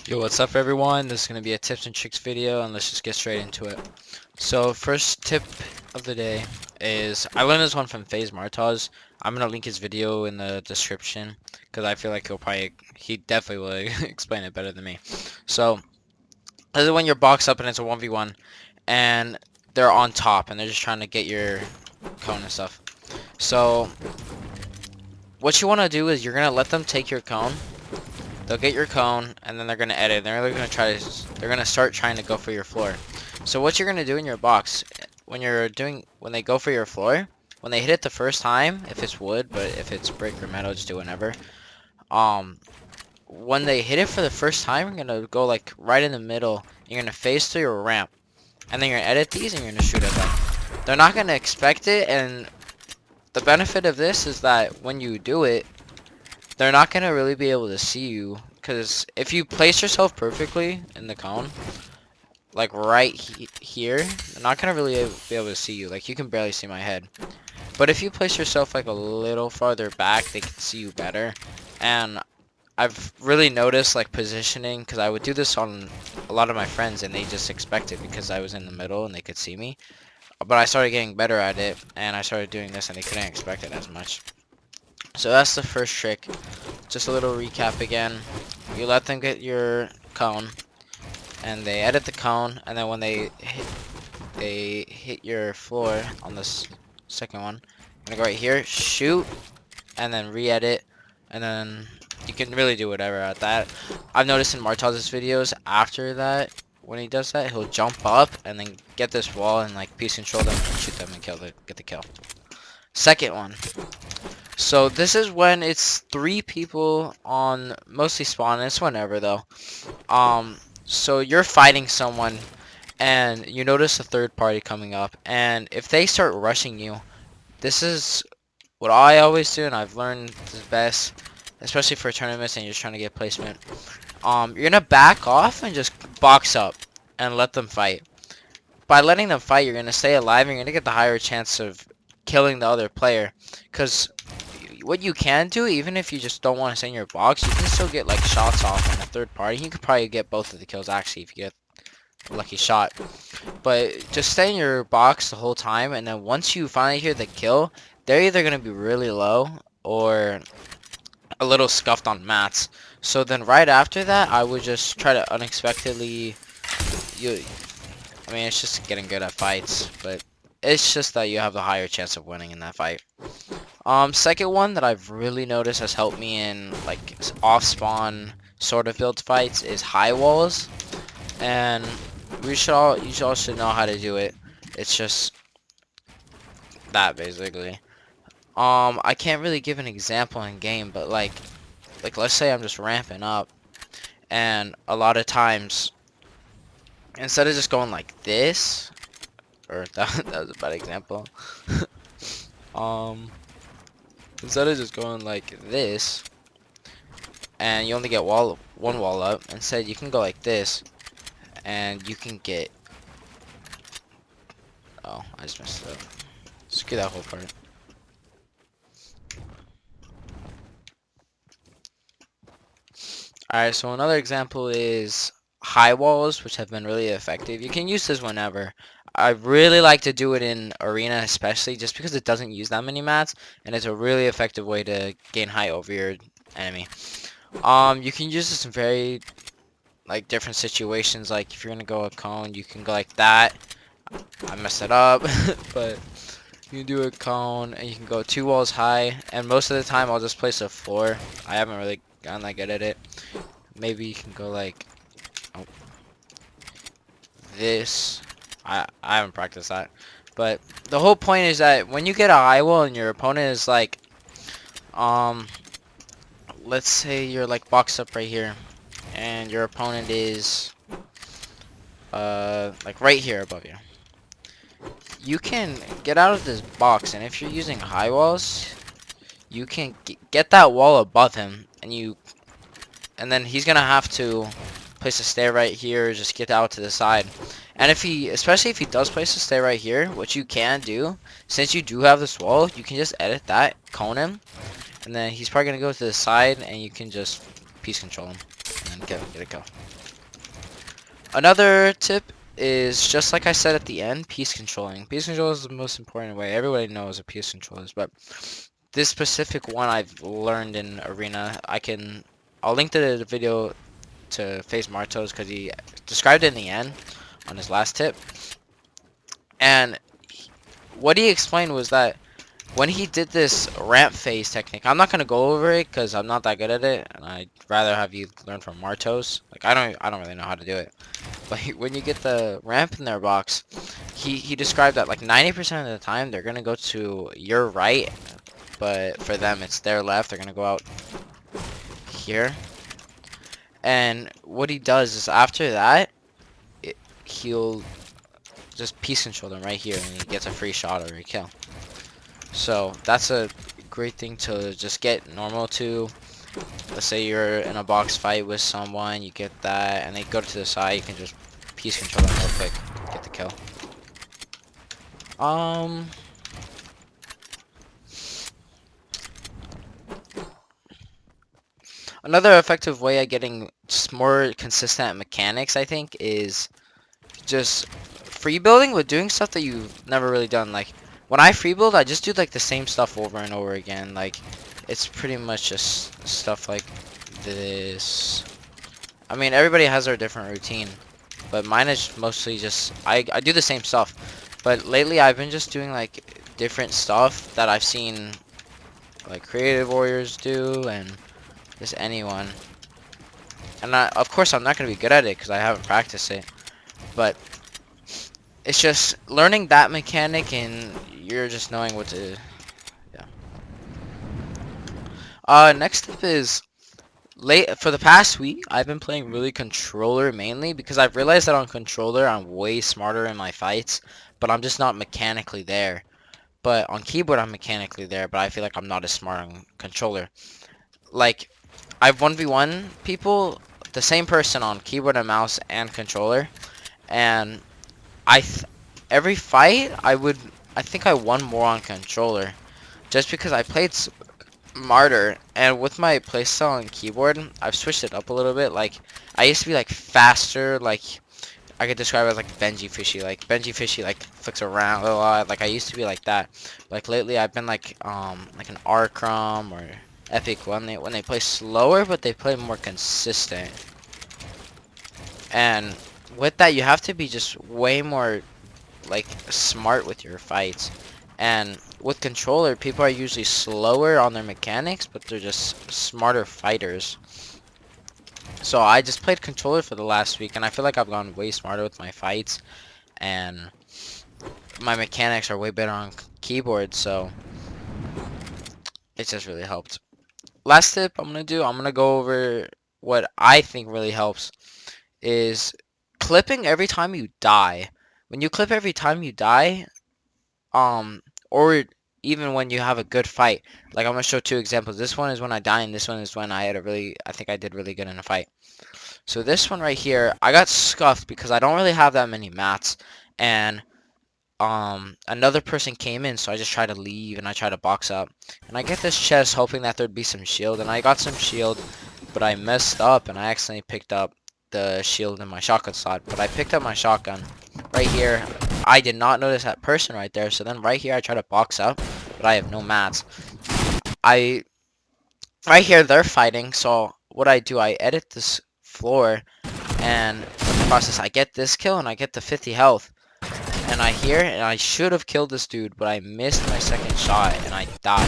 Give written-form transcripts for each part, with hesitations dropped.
Yo, what's up everyone? This is going to be a tips and tricks video and let's just get straight into it. So first tip of the day is, I learned this one from FaZe Martaz. I'm going to link his video in the description because I feel like he definitely will explain it better than me. So this is when you're boxed up and it's a 1v1 and they're on top and they're just trying to get your cone and stuff. So what you want to do is you're going to let them take your cone. They'll get your cone, and then they're gonna edit. They're gonna start trying to go for your floor. So what you're gonna do in your box, when they go for your floor, when they hit it the first time, if it's wood, but if it's brick or metal, just do whatever. When they hit it for the first time, you're gonna go like right in the middle. You're gonna face through your ramp, and then you're gonna edit these, and you're gonna shoot at them. They're not gonna expect it, and the benefit of this is that when you do it, they're not going to really be able to see you, because if you place yourself perfectly in the cone, like right here, they're not going to really be able to see you. Like, you can barely see my head. But if you place yourself like a little farther back, they can see you better. And I've really noticed like positioning, because I would do this on a lot of my friends and they just expect it because I was in the middle and they could see me. But I started getting better at it and I started doing this and they couldn't expect it as much. So that's the first trick. Just a little recap again. You let them get your cone, and they edit the cone, and then when they hit your floor on this second one, I'm gonna go right here, shoot, and then re-edit, and then you can really do whatever at that. I've noticed in Martaz's videos, after that, when he does that, he'll jump up and then get this wall and like piece control them and shoot them and get the kill. Second one. So this is when it's 3 people on mostly spawn. It's whenever though. So you're fighting someone and you notice a third party coming up, and if they start rushing you, this is what I always do and I've learned the best, especially for tournaments and you're just trying to get placement. You're gonna back off and just box up and let them fight. By letting them fight, you're gonna stay alive and you're gonna get the higher chance of killing the other player, because what you can do, even if you just don't want to stay in your box, you can still get like shots off on a third party. You could probably get both of the kills actually if you get a lucky shot. But just stay in your box the whole time, and then once you finally hear the kill, they're either going to be really low or a little scuffed on mats. So then right after that, I would just try to unexpectedly, I mean, it's just getting good at fights, but it's just that you have the higher chance of winning in that fight. Second one that I've really noticed has helped me in like off-spawn sort of build fights is high walls, and you all should know how to do it. It's just that basically. I can't really give an example in game, but like let's say I'm just ramping up, and a lot of times instead of just going like this, or that was a bad example. um. Instead of just going like this, and you only get one wall up, instead you can go like this, and you can get... Oh, I just messed it up. Screw that whole part. Alright, so another example is high walls, which have been really effective. You can use this whenever. I really like to do it in arena, especially just because it doesn't use that many mats, and it's a really effective way to gain height over your enemy. You can use this in very like different situations. Like if you're gonna go a cone, you can go like that. I messed it up, but you can do a cone and you can go 2 walls high. And most of the time, I'll just place a floor. I haven't really gotten that good at it. Maybe you can go like this. I haven't practiced that, but the whole point is that when you get a high wall and your opponent is like, let's say you're like boxed up right here, and your opponent is like right here above you. You can get out of this box, and if you're using high walls, you can get that wall above him, and then he's gonna have to place a stair right here, just get out to the side. And especially if he does place a stair right here, what you can do, since you do have this wall, you can just edit that, cone him, and then he's probably gonna go to the side, and you can just piece control him. and get a kill. Another tip is just like I said at the end, piece controlling. Piece control is the most important way. Everybody knows what piece control is, but this specific one I've learned in Arena. I'll link to the video to Face Martos because he described it in the end on his last tip. And what he explained was that when he did this ramp phase technique, I'm not gonna go over it because I'm not that good at it, and I'd rather have you learn from Martos. Like I don't really know how to do it. But when you get the ramp in their box, he described that like 90% of the time they're gonna go to your right, but for them it's their left. They're gonna go out here, and what he does is after that, he'll just piece control them right here, and he gets a free shot or a kill. So that's a great thing to just get normal to. Let's say you're in a box fight with someone, you get that, and they go to the side, you can just piece control them real quick, get the kill. Another effective way of getting just more consistent mechanics, I think, is just free building with doing stuff that you've never really done. Like when I free build, I just do like the same stuff over and over again. Like it's pretty much just stuff like this. I mean, everybody has their different routine, but mine is mostly just I do the same stuff. But lately I've been just doing like different stuff that I've seen like creative warriors do and just anyone. And of course I'm not going to be good at it because I haven't practiced it, but it's just learning that mechanic and you're just knowing what to, yeah. Next up is for the past week I've been playing really controller mainly because I've realized that on controller I'm way smarter in my fights, but I'm just not mechanically there. But on keyboard I'm mechanically there, but I feel like I'm not as smart on controller. Like I've 1v1 people, the same person on keyboard and mouse and controller, and every fight I think I won more on controller just because I played smarter, and with my playstyle on keyboard I've switched it up a little bit. Like I used to be like faster, like I could describe it as like Benji Fishy. Like Benji Fishy like flicks around a lot. Like I used to be like that. Like lately I've been like an Arcrum or Epic when they play slower, but they play more consistent. And with that, you have to be just way more like smart with your fights. And with controller, people are usually slower on their mechanics, but they're just smarter fighters. So I just played controller for the last week, and I feel like I've gone way smarter with my fights, and my mechanics are way better on keyboard, so it just really helped. Last tip I'm gonna go over what I think really helps is clipping every time you die. When you clip every time you die, or even when you have a good fight. Like I'm gonna show two examples. This one is when I die, and this one is when I think I did really good in a fight. So this one right here, I got scuffed because I don't really have that many mats, and another person came in, so I just tried to leave and I tried to box up, and I get this chest hoping that there'd be some shield, and I got some shield, but I messed up and I accidentally picked up the shield in my shotgun slot. But I picked up my shotgun right here. I did not notice that person right there, so then right here I try to box up, but I have no mats. Right here they're fighting, so what I do, I edit this floor, and in the process I get this kill and I get the 50 health. And I should have killed this dude, but I missed my second shot and I died.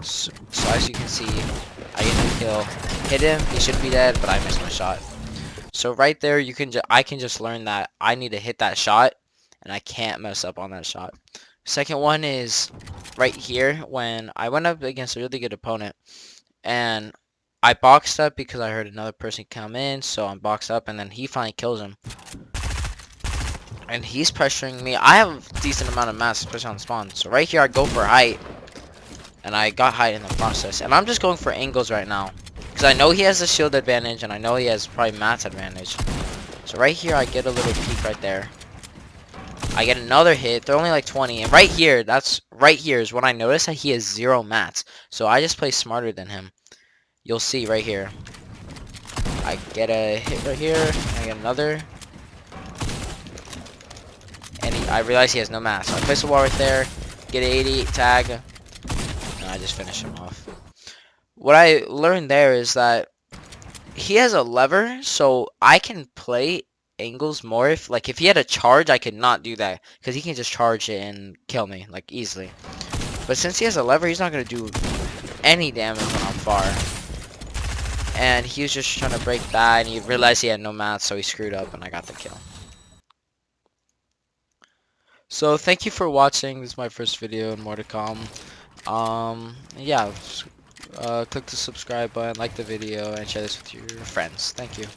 So as you can see, I get the kill, hit him, he should be dead, but I missed my shot. So right there, I can just learn that I need to hit that shot, and I can't mess up on that shot. Second one is right here when I went up against a really good opponent, and I boxed up because I heard another person come in, so I'm boxed up, and then he finally kills him. And he's pressuring me. I have a decent amount of mass, especially on spawn. So right here, I go for height. And I got height in the process. And I'm just going for angles right now. Because I know he has the shield advantage. And I know he has probably mats advantage. So right here, I get a little peek right there. I get another hit. They're only like 20. And right here is when I notice that he has 0 mats. So I just play smarter than him. You'll see right here. I get a hit right here. I get another. And I realize he has no mask. So I place a wall right there. Get an 80 tag. And I just finish him off. What I learned there is that he has a lever, so I can play angles more. If he had a charge, I could not do that because he can just charge it and kill me like easily. But since he has a lever, he's not gonna do any damage when I'm far. And he was just trying to break that, and he realized he had no mats, so he screwed up, and I got the kill. So thank you for watching. This is my first video, and more to come. Yeah, click the subscribe button, like the video, and share this with your friends. Thank you.